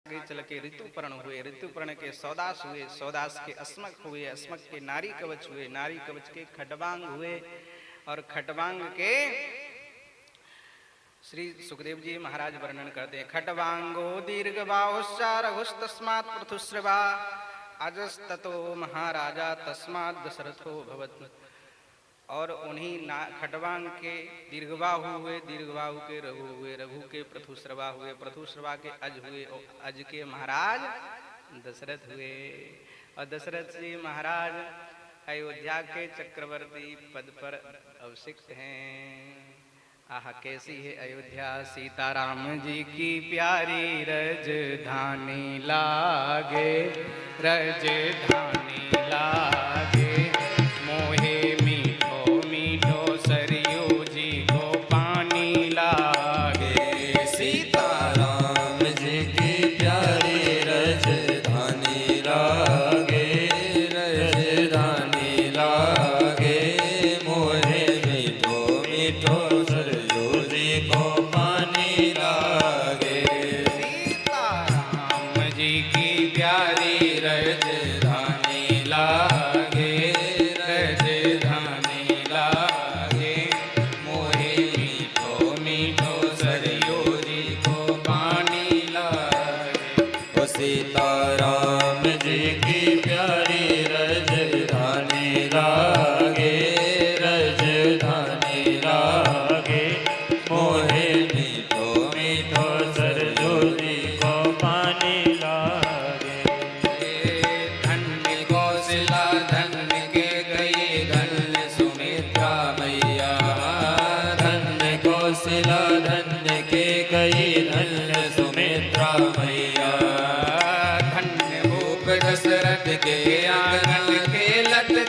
आगे चल के ऋतुपर्ण हुए, ऋतुपर्ण के सौदास हुए, सौदास के अस्मक हुए, अस्मक के नारी कवच हुए, नारी कवच के खटवांग हुए और खटवांग के श्री सुखदेव जी महाराज वर्णन करते हैं। खटवांगो दीर्घबाहुश्चारघुस्तस्मात् पृथुश्रवा अजस्ततो महाराजा तस्मात् दशरथो भवत्। और उन्हीं खटवांग के दीर्घबाहु हुए, दीर्घबाहु के रघु हुए, रघु के पृथुश्रवा हुए, पृथुश्रवा के अज हुए और अज के महाराज दशरथ हुए। और दशरथ जी महाराज अयोध्या के चक्रवर्ती पद पर अभिषिक्त हैं। आह कैसी है अयोध्या, सीताराम जी की प्यारी रजधानी लागे, रजधानी लागे मोहे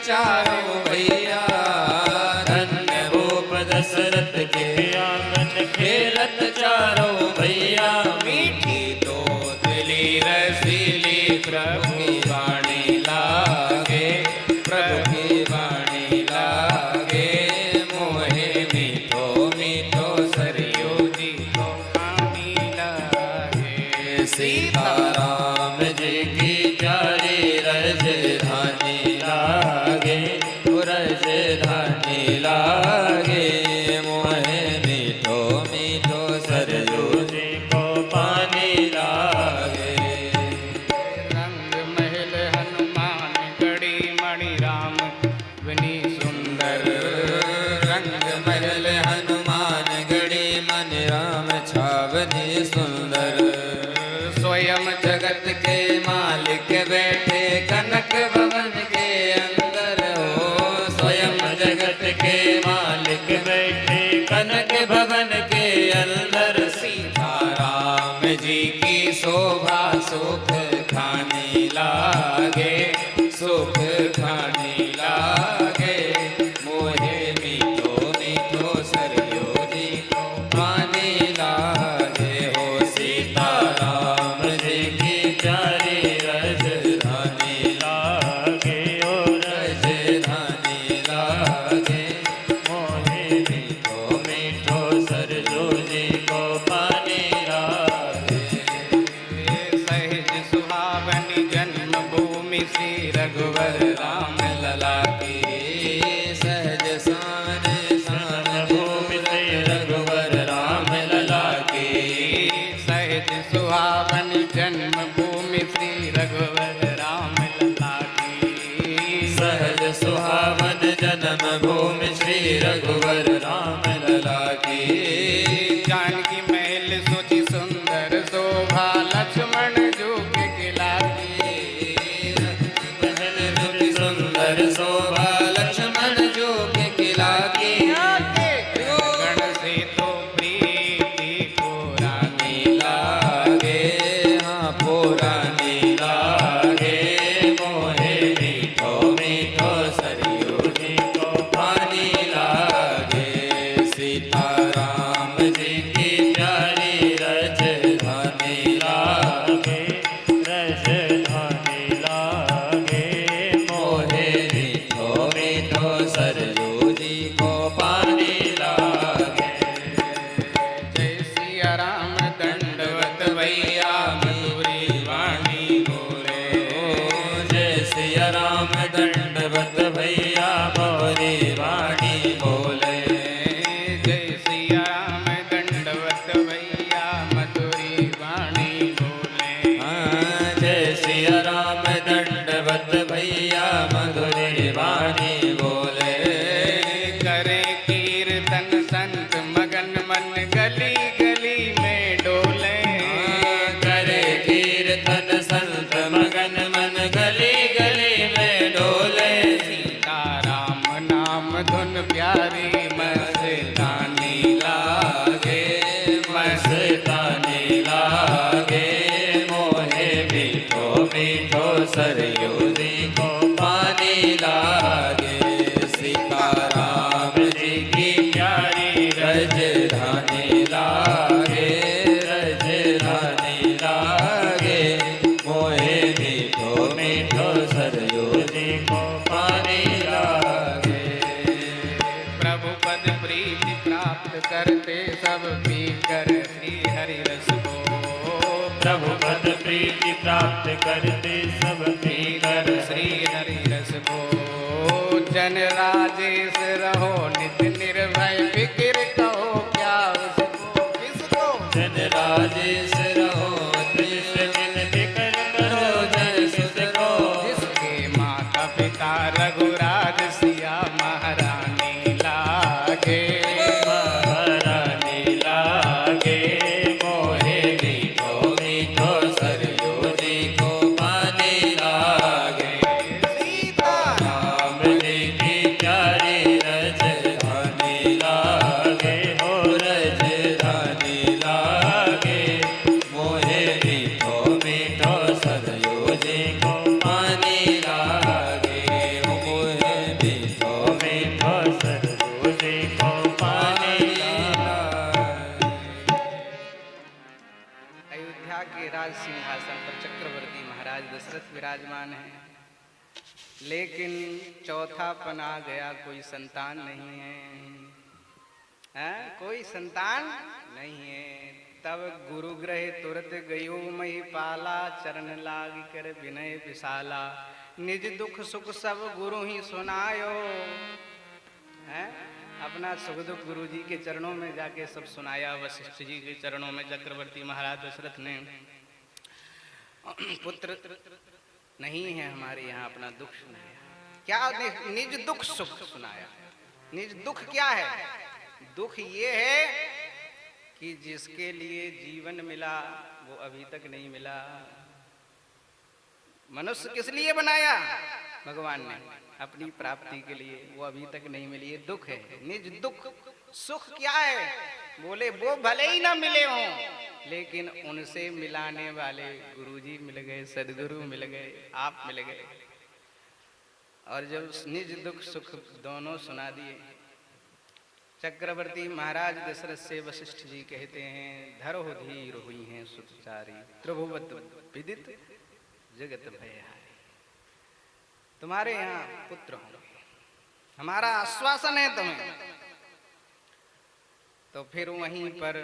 चारों भैया, धन्य भूप दशरथ के आंगन खेलत चारों भैया। मीठी तोतली रसीली प्रभु की वाणी लागे, प्रभु की वाणी लागे मोहे मीठो मीठो सरयू जी को पानी लागे। सीताराम जी की प्यारी रजधानी लागे, रजधानी लागे मोहे मीठो मीठो सरयू जी को पानी लागे। रंग महल हनुमान गढ़ी मणि राम बनी सुंदर, रंग महल हनुमान गढ़ी मणि राम छावनी सुंदर। स्वयं जगत के मालिक बैठे कनक भवन के अंदर हो, स्वयं जगत के मालिक बैठे कनक भवन के अंदर। सीताराम जी की शोभा सुख खानी लागे, सुख खानी लागे मोहे मीठो मीठो सरयू जी को पानी लागे। हो सीताराम जी की प्यारी रजधानी लागे, ओ रजधानी लागे मोहे मीठो मीठो सरयू जी को पानी लागे। सहज सुहावनी जन्मभूमि श्री रघुवर राम लला की, सहज शान शान भूमि श्री रघुवर राम लला की। सहज सुहावन जन्मभूमि श्री रघुवर राम लला की, सहज सुहावन जन्मभूमि श्री रघुवर राम लला की। जानकी महल सोची सुंदर शोभा लक्ष्मण जो के किला की, महल सोची सुंदर शोभा लक्ष्मण जो के किला की। गण से तो प्रीति पुरानी लागे, हाँ पुरानी लागे मोहे मीठो मीठो सरयू जी को पानी लागे। सीताराम जी की प्यारी रजधानी लागे, रजधानी लागे मोहे मीठो मीठो सरयू जी को पानी लागे। जय सिया राम दंडवत भैया मधुरी सरयू जी को पानी लागे। सीताराम जी की प्यारी रजधानी लागे, रजधानी लागे। मोहे मीठो मीठो सरयू जी को पानी लागे। प्रभु पद प्रीति प्राप्त करते सब पीकर श्री हरि रस को। प्रभु पद प्रीति प्राप्त करते सब पीकर श्री हरि रस को। जन राजेश रहो नित निर्भय, फिक्र कहो क्या उसको किसको। जन राजेश रहो देश जिन फिक्र करो जन सुत को। जिसके माता पिता रघुराज सिया महारानी लागे, महारानी लागे। मोहे मीठो मीठो सरयू जी को पानी लागे। सीताराम जी की प्यारी रजधानी लागे, हो रजधानी लागे। मोहे मीठो मीठो सरयू जी को पानी लागे। मोहे मीठो मीठो सरयू जी को पानी लागे। अयोध्या के राज सिंहासन पर चक्रवर्ती महाराज दशरथ विराजमान हैं, लेकिन चौथापन आ गया, कोई संतान नहीं है। कोई संतान नहीं है। तब गुरु ग्रह तुरत गयो मही पाला, चरण लाग कर विनय विशाला। निज दुख सुख सब गुरु ही सुनायो। अपना सुख दुख गुरु जी के चरणों में जाके सब सुनाया। वशिष्ठ जी के चरणों में चक्रवर्ती महाराज दशरथ ने, पुत्र नहीं है हमारे यहाँ, अपना दुख सुनाया। क्या निज दुख सुख सुनाया। निज दुख क्या है? दुख ये है कि जिसके लिए जीवन मिला वो अभी तक नहीं मिला। मनुष्य किस लिए बनाया? भगवान ने अपनी प्राप्ति के लिए, वो अभी तक नहीं मिली, ये दुख है। निज दुख। सुख क्या है? बोले वो भले ही ना मिले हों, लेकिन उनसे मिलाने वाले गुरुजी मिल गए, सदगुरु मिल गए, आप मिल गए। और जब निज दुख सुख दोनों सुना दिए, चक्रवर्ती महाराज दशरथ से वशिष्ठ जी कहते हैं, धरो धीर हुई हैं सुतचारी, त्रिभुवत विदित जगत भयहारी। तुम्हारे यहाँ पुत्र होंगे, हमारा आश्वासन है तुम्हें। तो फिर वहीं पर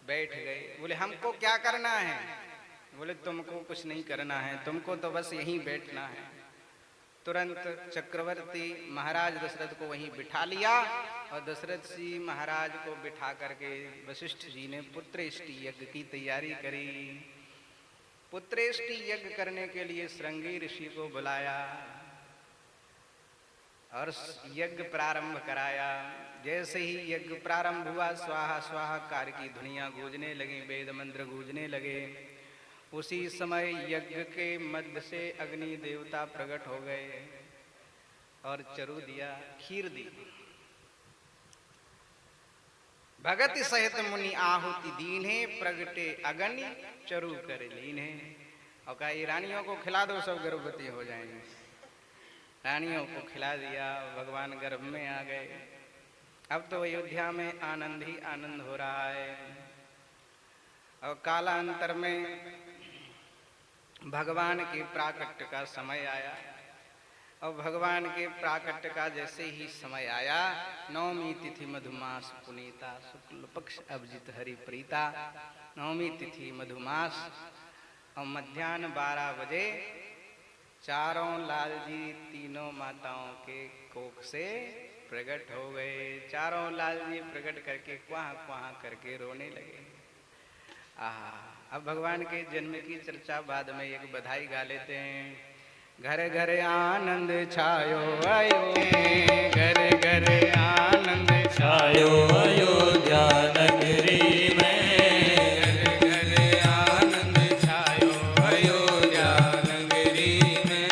बैठ गए। बोले हमको क्या करना है? बोले तुमको कुछ नहीं करना है, तुमको तो बस यहीं बैठना है। तुरंत चक्रवर्ती महाराज दशरथ को वहीं बिठा लिया और दशरथ जी महाराज को बिठा करके वशिष्ठ जी ने पुत्रेष्टि यज्ञ की तैयारी करी। पुत्रेष्टि यज्ञ करने के लिए श्रृंगी ऋषि को बुलाया और यज्ञ प्रारंभ कराया। जैसे ही यज्ञ प्रारंभ हुआ, स्वाहा स्वाहा कार की ध्वनियां गूंजने लगी, वेद मंत्र गूंजने लगे। उसी समय यज्ञ के मध्य से अग्नि देवता प्रकट हो गए और चरु दिया, खीर दी। भगत सहित मुनि आहुति दीन्हे, प्रगटे अग्नि चरु कर लीन्हे। और कहा ये रानियों को खिला दो, सब गर्भवती हो जाएंगे। रानियों को खिला दिया, भगवान गर्भ में आ गए। अब तो अयोध्या में आनंद ही आनंद हो रहा है। और कालांतर में भगवान के प्राकट्य का समय आया। और भगवान के प्राकट्य का जैसे ही समय आया, नवमी तिथि मधुमास पुनीता, शुक्ल पक्ष अभिजित हरि प्रीता। नवमी तिथि मधुमास और मध्याह्न 12 बजे चारों लाल जी तीनों माताओं के कोख से प्रकट हो गए। चारों लाल जी प्रकट करके क्वाह क्वाह करके रोने लगे। अब भगवान के जन्म की चर्चा बाद में एक बधाई गा लेते हैं। घर घर आनंद छायो आयो, घर घर आनंद छायो अयोध्या नगरी में। घर घर आनंद छायो अयोध्या नगरी में।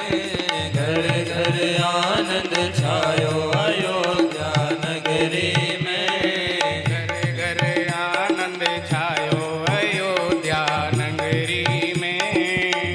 घर घर आनंद छायो अयोध्या नगरी में। घर घर आनंद छायो अयोध्या नगरी में।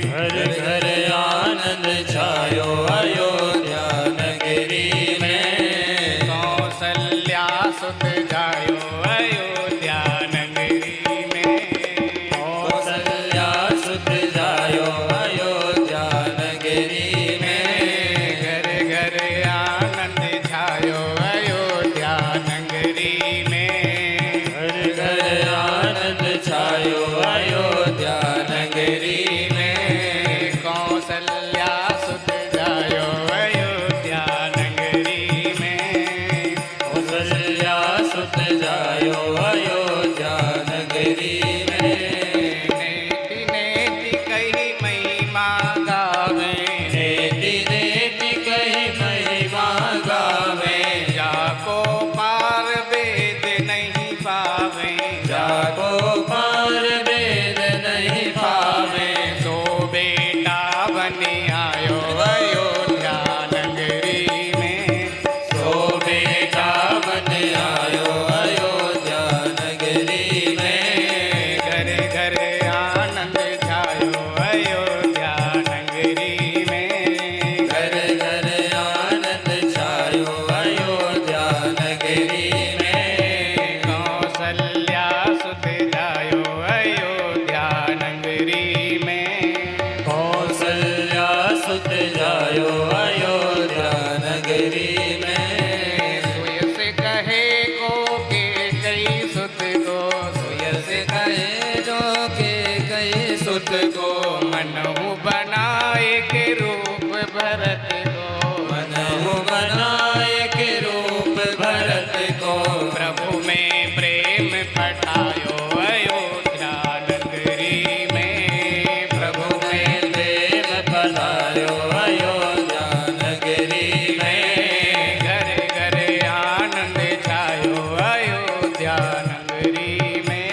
सुत को मनहु बनाए के रूप भरत को मनहु बनाए के रूप भरत को प्रभु में प्रेम पठायो अयोध्या नगरी में प्रभु में देव पधारो अयोध्या नगरी में घर घर आनंद छायो अयोध्या नगरी में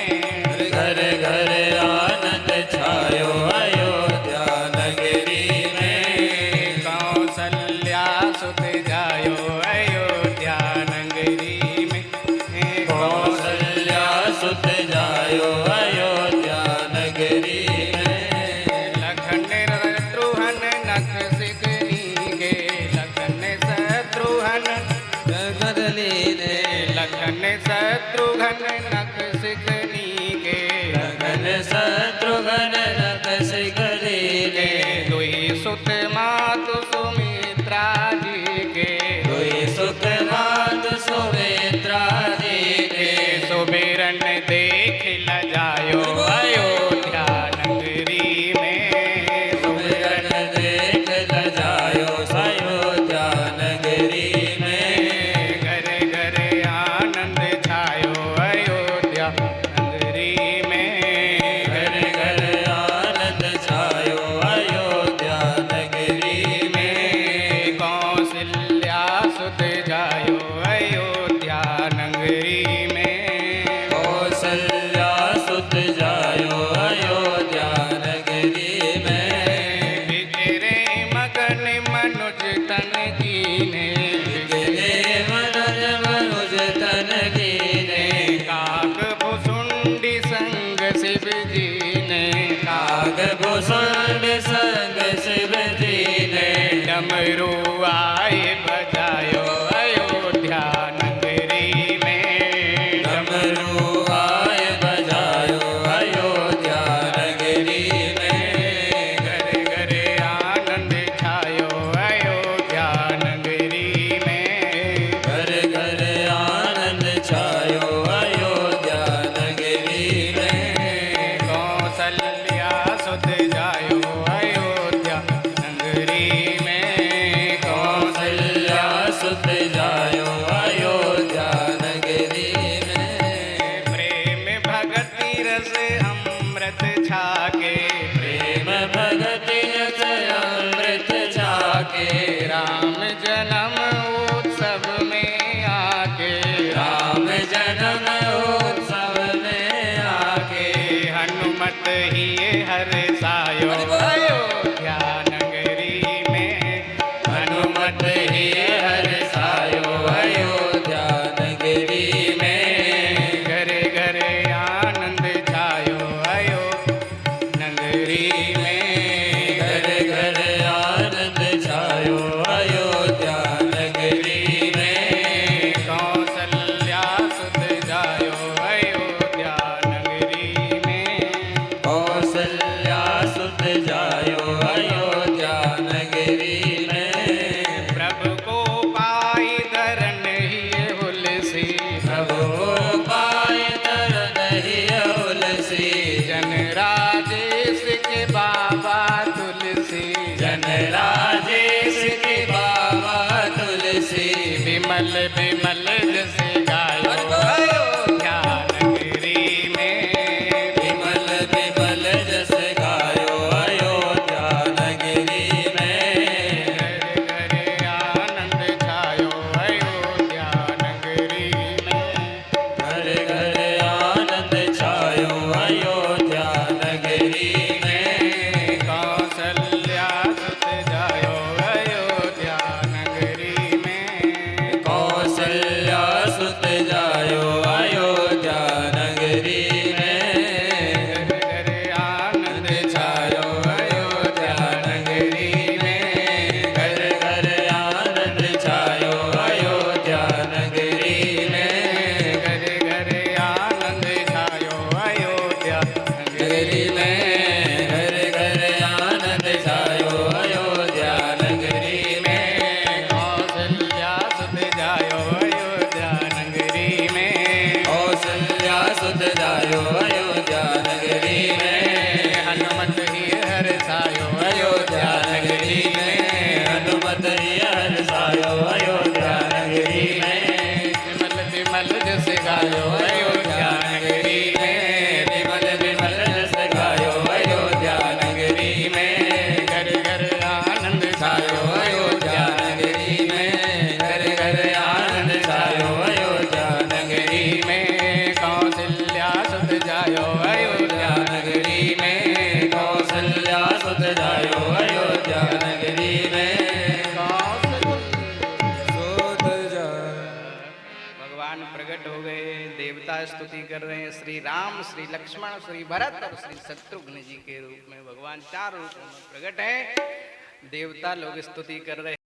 घर घर आनंद छायो अयोध्या नगरी में कौसल्या सुत जायो अयोध्या नगरी में कौसल्या सुत जायो अयोध्या नगरी में लखन शत्रुघ्न नख सिकनी के लखन शत्रुघ्न जगत लीने लखन शत्रुघ्न नख सिकनी के लगन शत्रुघ्न नख सिकरीने दुई सुत मातु सुमित्रा जी के दुई सुख मात सुमित्रा जी के सुबिरन देख ल जायो अयोध्या नगरी में सुमिरन देख ल जायो अयोध्या नगरी में घर घर आनंद छायो अयोध्या नगरी में घर घर आनंद छायो अयोध्या नगरी में कौशल्या सुत जायो अयोध्या नगरी में कौसल्या सुत जायो अयोध्या नगरी में बिगड़े मगन मनुज तन कीने गिरे मनोज मनुज तन कीने काग भुसुंडी संग शिव जी ने काग भूषण संग शिव जी ने डमरू आए बजायो अयोध्या नगरी में डमरू आए बजायो अयोध्या नगरी में घर घर आनंद छायो अयोध्या नगरी में घर घर आनंद छायो अयोध्या नगरी में कौसल्या सुत जायो अयोध्या नगरी में कौसल्या सुत जायो अयोध्या नगरी में प्रेम भगति रस अमृत छाके प्रेम भगति रस अमृत छाके राम जन्म उत्सव में आके राम जन्म उत्सव में आके हनुमत ही हर सायो अयोध्या नगरी में हनुमत ही हर सायो अयोध्या नगरी में घर घर आनंद छायो अयोध्या नगरी में घर घर आनंद छायो अयोध्या नगरी में कौसल्या सुत जायो अयोध्या नगरी में कौसल्या सुत जायो अयोध्या नगरी में प्रभु को पाई धरन ही हुलसी प्रभु पाय तरन ही तुलसी जन राजेश के बाबा तुलसी जन राजेश के बाबा तुलसी विमल विमल जस गायो अयोध्या नगरी में विमल विमल जस गायो अयोध्या नगरी में घर घर आनंद छायो अयोध्या नगरी में घर घर आनंद छायो अयोध्या नगरी में कौसल्या सुत जायो अयोध्या नगरी में कौसल्या सुत जायो अयोध्या नगरी में घर घर आनंद छायो अयोध्या नगरी में घर घर आनंद छायो अयोध्या नगरी में घर घर आनंद छायो अयोध्या नगरी में घर घर आनंद छायो अयोध्या नगरी में कौसल्या सुत जायो अयोध्या नगरी में कौसल्या सुत जायो अयोध्या नगरी में हनुमत प्रकट हो गए। देवता स्तुति कर रहे हैं, श्री राम, श्री लक्ष्मण, श्री भरत और श्री शत्रुघ्न जी के रूप में भगवान 4 रूपों में प्रकट है। देवता लोग स्तुति कर रहे हैं।